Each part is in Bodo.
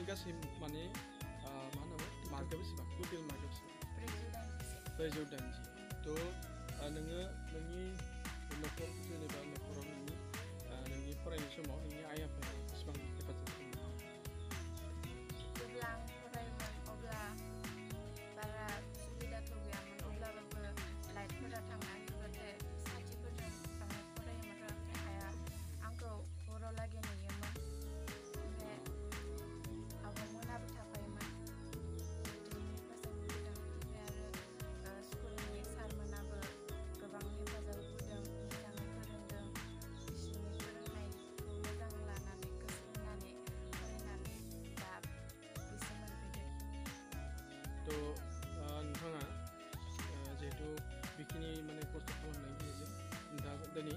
गासै माने मा होनांगौ मार्कआ बेसेबां टटेल मार्कआ बेसेबां 480 थ' नोङो नोंनि न'खर जेनेबा न'खराव नोंनि फरायनाय समाव नोंनि आइ आफाया बेसेबां हेफाजाब खालामो जेब्ला आं फरायोमोन अब्ला बारा सुबिदाथ' गैयामोन अब्लाबो लाइटफोरा थांनानै होबाथाय साथिफोरजों थांनो फरायोमोन आरो आइया आंखौ हराव लागै नेयोमोन ओमफ्राय आब'मोनाबो थाफायोमोन बिदिनो हेफाजाब होदों ओमफ्राय आरो स्कुलनि सारमोनाबो गोबां हेफाजाब होदों मोजाङै फोरोंदों बिसोरनि फोरोंनायखौ मोजां लानानै गोसो होनानै फरायनानै दा बिसोर मोनफैदों थ' नोंथाङा जिहेथु बेखिनि माने खस्थ' खालामनायनि गेजेरजों नोंथाङा दिनै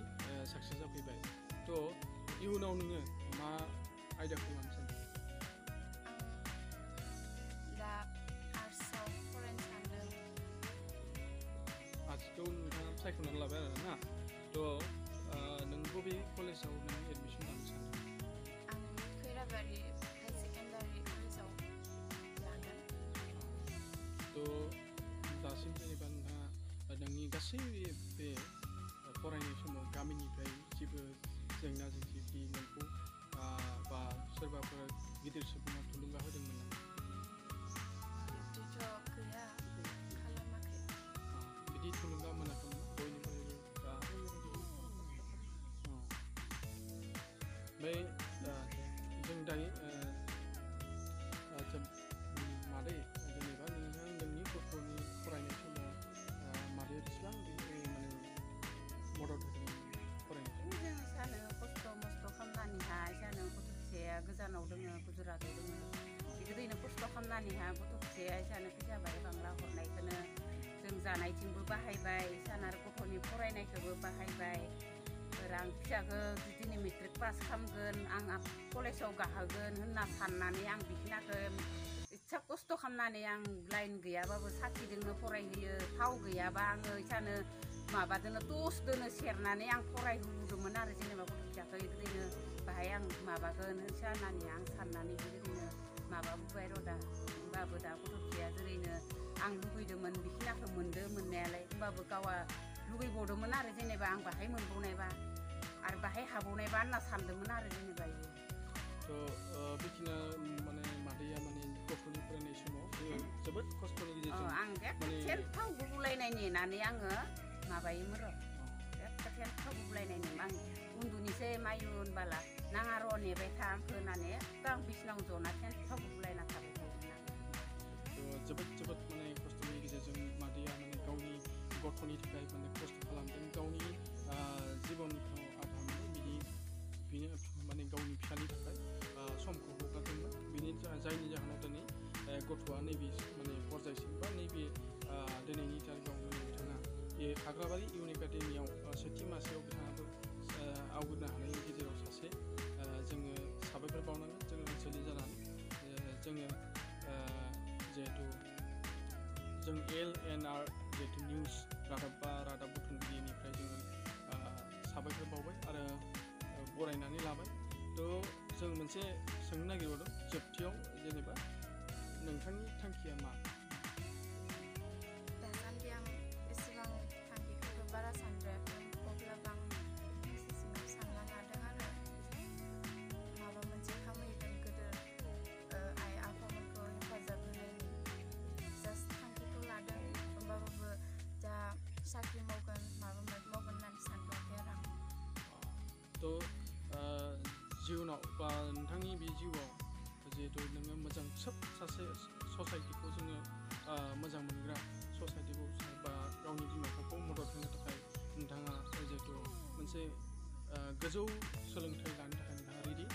साक्सेस जाफैबाय थ' इयुनाव नोङो मा आयदाखौ लानो सानदों दा आर्ट्सआव फरायनो सानदों आर्ट्सखौ नोंथाङा सायख'नानै लाबाय आरो ना थ' नों बबे कलेजाव नों एडमिसन लानो सानदों आं खैराबारि हाई सेकेन्डारि कलेजाव लागोन थ' दासिम जेनेबा नोंथाङा नोंनि गासै बे फरायनाय समाव गामिनिफ्राय जेबो जेंना जेंसि नोंखौ बा सोरबाफोर गिदिर सुबुङा थुलुंगा होदोंमोन नामा बिदिथ' गैया खालामाखै बिदि थुलुंगा मोनाखैमोन बयनिफ्रायबो दा ओमफ्राय जों दायो मादै जेनेबा नोंनि गथ'नि फरायनाय समाव मादैया बेसेबां माने मदद होदोंमोन फरायनाय जों सानो खस्थ' मस्थ' खालामनानैहाय सानो गथ' फिसाया गोजानाव दोङो गुजरातआव दोङो बेबायदिनो खस्थ' खालामनानैहा गथ' फिसाया सानो फैसा बाय बांला हरनायखौनो जों जानायथिंबो बाहायबाय सान आरो गथ'नि फरायनायखौबो बाहायबाय रां फिसाखौ दिनै मेट्रिक पास खालामगोन आं कलेजाव गाहोगोन होनना साननानै आं बिखिनाखौ इच्छा खस्थ' खालामनानै आं लाइन गैयाबाबो साथिजोंनो फरायहोयो थाव गैयाबा आङो सानो माबादोनो टस्टदोनो सेरनानै आं फरायहोदोंमोन आरो जेनेबा गथ' फिसाखौ बिदिनो बाहाय आं माबागोन होननानै आं साननानै बिदिनो माबाबोबाय रदा होमबाबो दा गथ' फिसाया जेरैनो आं लुगैदोंमोन बिखिनाखौ मोनदो मोननायालाय होमबाबो गावा लुगैबावदोंमोन आरो जेनेबा आं बाहाय मोनबावनायबा आरो बाहाय हाबावनायबा होनना सानदोंमोन आरो जेनेबा थ' बिखिना माने मादैया माने गथ'नि फरायनाय समाव जोबोद खस्थ'नि गेजेरजों आं एखे थाव गुबुलायनाय नेनानै आङो माबायोमोन र' एखे थाव गुबुलायनाय नेम आं उन्दुनिसै मायु होनबाला नाङा र' नेबाय था आंखौ होननानै एखे आं बिसिनाव जना थाव गुबुलायना थाबाय थायोमोन थ' जोबोद माने खस्थ'नि गेजेरजों मादैया माने गावनि गथ'नि थाखाय माने खस्थ' खालामदों गावनि जिबनखौ आधा माने बिनो माने गावनि फिसानि थाखाय समखौ हगारदोंमोन बिनि जायनि जाहोनाव दिनै गथ'आ नैबे माने फरायसासिम बा नैबे दिनैनि तारिखाव बिथाङा हाग्राबारि इउन एकाडेमियाव सेथि मासियाव बिथाङाबो आवगायनो हानायनि गेजेराव सासे जोङो साबायखर बावनांगोन जोङो ओनसोलनि जानानै जोङो जिहेथु जों LNR जिहेतु निउस रादाब बुथुमगिरिनिफ्राय जोङो साबायखर बावबाय आरो बरायनानै लाबाय थ' जों मोनसे सोंनो नागिरबावदों जोबथियाव जेनेबा नोंथांनि थांखिया मा दासान्दि आं एसेबां थांखिखौथ' बारा सानद्रायाखै अब्लाबो आं एसेसिमाव सानना लादों आरो माबा मोनसे खामायगोन गोदोर आइ आफामोनखौ हेफाजाब होनायनि जास्ट थांखिखौ लादों होमबाबो दा साख्रि मावगोन माबा मावगोन होननानै सानथ'वाखै आरो आं थ' जिउनाव बा नोंथांनि बे जिउआव जिहेतु नोङो मोजां सोब सासे ससाइटिखौ जोङो मोजां मोनग्रा ससाइटिखौ बा गावनि बिमा बिफाखौ मदद होनो थाखाय नोंथाङा जिहेतु मोनसे गोजौ सोलोंथाइ लानो थाखाय नोंथाङा रेडि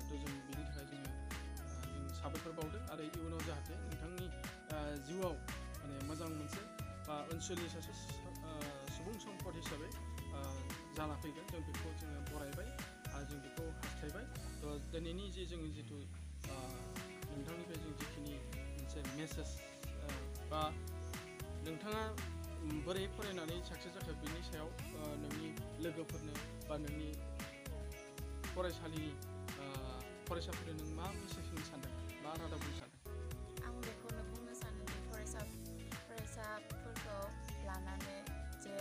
थ' जों बेनि थाखाय जों साबायखर बावदों आरो इयुनाव जाहाथे नोंथांनि जिउआव माने मोजां मोनसे बा ओनसोलनि सासे सुबुं सम्पद हिसाबै जाना फैगोन जों बेखौ जोङो बरायबाय आरो जों बेखौ हास्थायबाय थ' दिनैनि जोंनि जिथु नोंथांनिफ्राय जों जिखिनि मोनसे मेसेज बा नोंथाङा बोरै फरायनानै साक्सेस जाखो बेनि सायाव नोंनि लोगोफोरनो बा नोंनि फरायसालिनि फरायसाफोरनो नों मा मेसेज होनो सानदों रादाब बुंनो सानो? आं बेखौनो बुंनो सानोदि फरायसाफोरखौ लानानै जे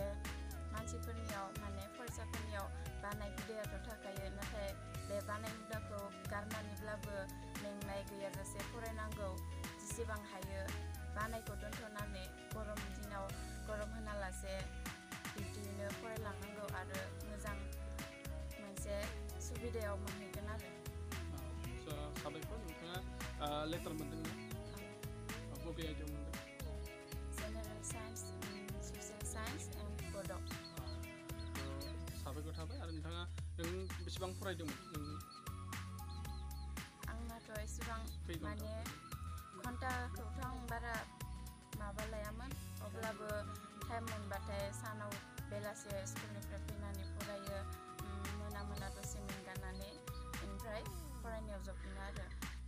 मानसिफोरनियाव माने फरायसाफोरनियाव बानाय हुदायाथ' थाखायो, नाथाय बे बानाय हुदाखौ गारनानैब्लाबो मेंनाय गैयाजासे फरायनांगौ। जेसेबां हायो बानायखौ दोनथ'नानै गरम दिनाव गरम होनालासे बिब्दियैनो फरायलांनांगौ आरो मोजां मोनसे सुबिदायाव मोनहैगोन आरो। साबायखर। नोंथाङा लेटार मोनदोंना? बबे आयदायाव मोनदों? General science, social science and बड'। साबायखर थाबाय। आरो नों बेसेबां फरायदोंमोन? आंनाथ' एसेबां माने घन्टाखौथ' आं बारा माबा लायामोन, अब्लाबो टाइम मोनबाथाय सानाव बेलासे स्कुलनिफ्राय फैनानै फरायो, मोना दसे मेंगानानै ओमफ्राय फरायनायाव जफिनो आरो।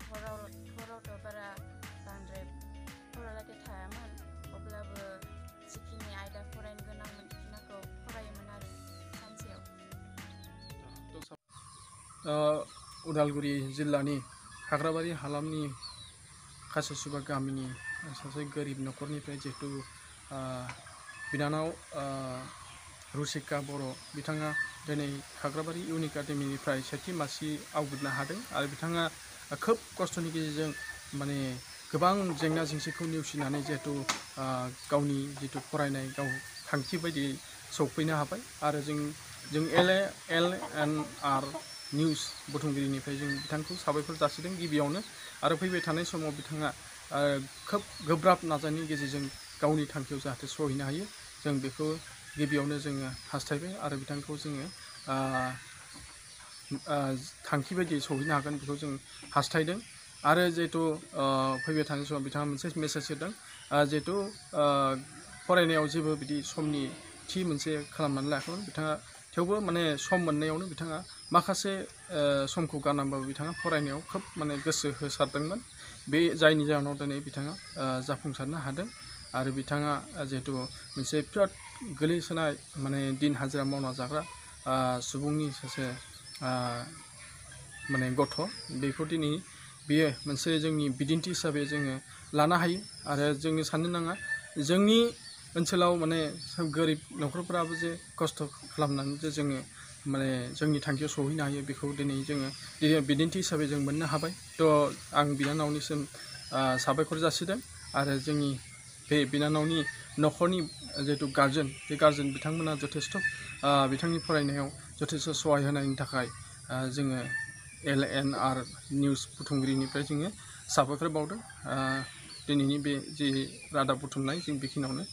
हरावथ' बारा बांद्राय फरायलागे थायामोन, अब्लाबो जिखिनि आयदा फरायनो गोनांमोन बेखिनिखौ फरायोमोन आरो सानसेयाव। उदालगुरि जिल्लानि हाग्राबारि हालामनि खासेसुबा गामिनि सासे गोरिब न'खरनिफ्राय जिहेतु बिनानाव रुसिका बर' बिथाङा दिनै खाग्राबारि इउन एकाडेमिनिफ्राय सेथि मासि आवग्रिनो हादों। आरो बिथाङा खोब खस्थ'नि गेजेरजों माने गोबां जेंना जेंसिखौ नेवसिनानै जिहेतु गावनि जितु फरायनाय गाव थांखि बायदियै सौफैनो हाबाय। आरो जों LNR निउस बुथुमगिरिनिफ्राय जों बिथांखौ साबायखर जासिदों गिबियावनो। आरो फैबाय थानाय समाव बिथाङा खोब गोब्राब नाजानायनि गेजेरजों गावनि थांखियाव जाहाथे सहैनो हायो, जों बेखौ गिबियावनो जोङो हास्थायबाय आरो बिथांखौ जोङो थांखि बायदियै सहैनो हागोन बेखौ जों हास्थायदों। आरो जिहेतु फैबाय थानाय समाव बिथाङा मोनसे मेसेज होदों, जिहेतु फरायनायाव जेबो बिदि समनि थि मोनसे खालामनानै लायाखैमोन बिथाङा, थेवबो माने सम मोननायावनो बिथाङा माखासे समखौ गारनानैबाबो बिथाङा फरायनायाव खोब माने गोसो होसारदोंमोन। बे जायनि जाहोनाव दिनै बिथाङा जाफुंसारनो हादों। आरो बिथाङा जिहेतु मोनसे बिराद गोलैसोनाय माने दिन हाजिरा मावना जाग्रा सुबुंनि सासे माने गथ', बेखौ दिनै बेयो मोनसे जोंनि बिदिन्थि हिसाबै जोङो लानो हायो। आरो जोङो साननो नाङा जोंनि ओनसोलाव माने गोरिब न'खरफोराबो जे खस्थ' खालामनानै जे जोङो माने जोंनि थांखियाव सहैनो हायो, बेखौ दिनै जोङो बिदिन्थि हिसाबै जों मोननो हाबाय। थ' आं बिनानावनिसिम साबायखर जासिदों। आरो जोंनि बे बिनानावनि न'खरनि जिहेतु गार्जेन, बे गार्जेन बिथांमोना जथेस्थ' बिथांनि फरायनायाव जथेस्थ' सहाय होनायनि थाखाय जोङो LNR निउस बुथुमगिरिनिफ्राय जोङो साबायखर बावदों। दिनैनि बे जि रादाब बुथुमनाय जों बेखिनियावनो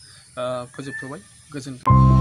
फोजोबथ'बाय। गोजोन्थों।